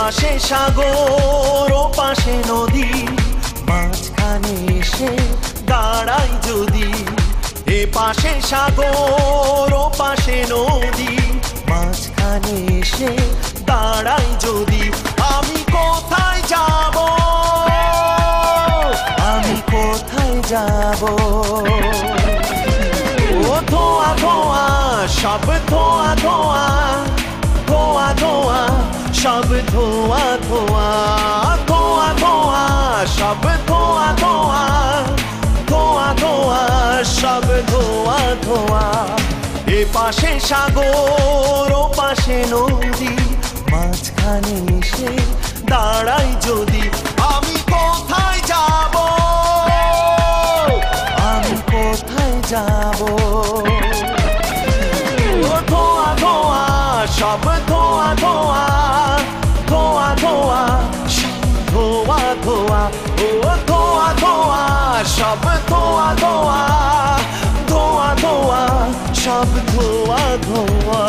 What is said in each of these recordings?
পাশে সাগর ও পাশে নদী, মাঝখানে এসে দাঁড়াই যদি। এ পাশে সাগর ও পাশে নদী, মাঝখানে এসে দাঁড়াই যদি। আমি কোথায় যাব, আমি কোথায় যাব? ও ধোয়া ধোয়া সব ধোয়া ধোয়া, ধোয়া ধোয়া সব ধোয়া ধোয়া, ধোয়া ধোয়া সব ধোয়া ধোয়া, ধোয়া ধোয়া সব ধোয়া ধোয়া। এ পাশে সাগর ও পাশে নদী, মাঝখানে এসে দাঁড়াই যদি। আমি কোথায় যাব, আমি কোথায় যাব? ও ধোয়া ধোয়া সব ধোয়া ধোয়া, ধোয়া ধোয়া ধোয়া ধোয়া, ও ধোয়া ধোয়া সব ধোয়া ধোয়া, ধোয়া ধোয়া সব ধোয়া ধোয়া।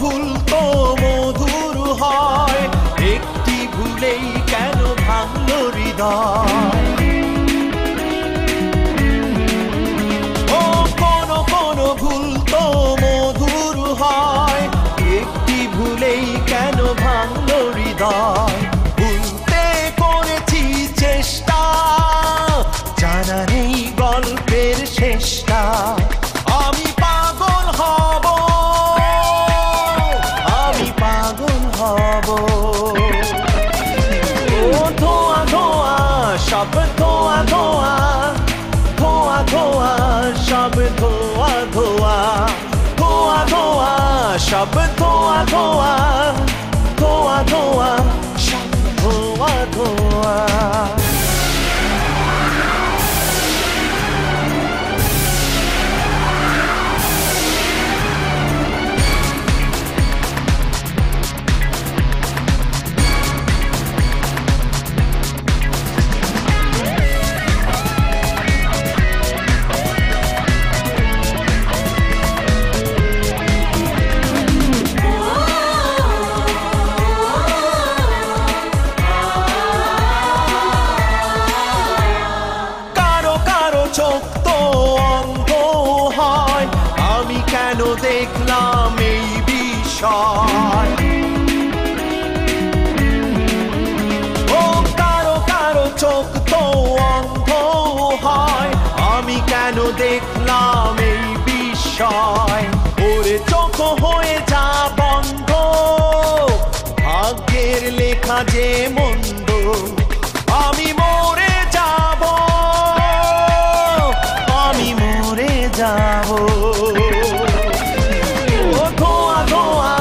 ভুল তো মধুর হয়, একটি ভুলেই কেন ভাঙলো হৃদয়? ও কোন ভুল তো মধুর হয়, একটি ভুলেই কেন ভাঙলো হৃদয়? ভুলতে করেছি চেষ্টা, জানা নেই গল্পের শেষটা। আমি পাগল হব, সব ধোয়া ধোয়া, ধোয়া ধোয়া সব ধোয়া ধোয়া, ধোয়া ধোয়া সব ধোয়া ধোয়া, ধোয়া ধোয়া সব ধোয়া ধোয়া। চোখ তো অন্ধ হয়, আমি কেন দেখলাম এই বিষয়? ও কারো কারো চোখ তো অন্ধ হয়, আমি কেন দেখলাম এই বিষয়? ওরে চোখ হয়ে যা বন্ধ, ভাগ্যের লেখা যে মন্দ। আমি মরে যাব, আমি মরে যাব। ও ধোয়া ধোয়া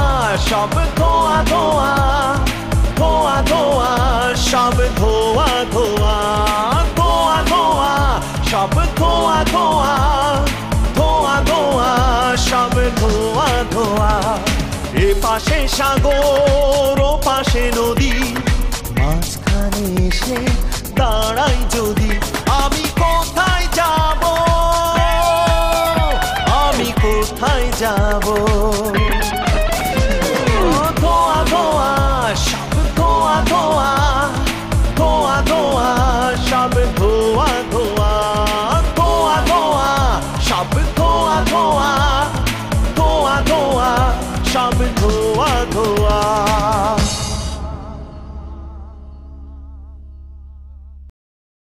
সব ধোয়া ধোয়া, ধোয়া ধোয়া সব ধোয়া ধোয়া, ধোয়া ধোয়া সব ধোয়া ধোয়া, ধোয়া ধোয়া সব ধোয়া ধোয়া। এ পাশে সাগর ও পাশে নদী, মাঝখানে এসে দাঁড়াই যদি। আমি কোথায় যাব, আমি কোথায় যাব? ধোয়া ধোয়া সব ধোয়া ধোয়া, ধোয়া ধোয়া সব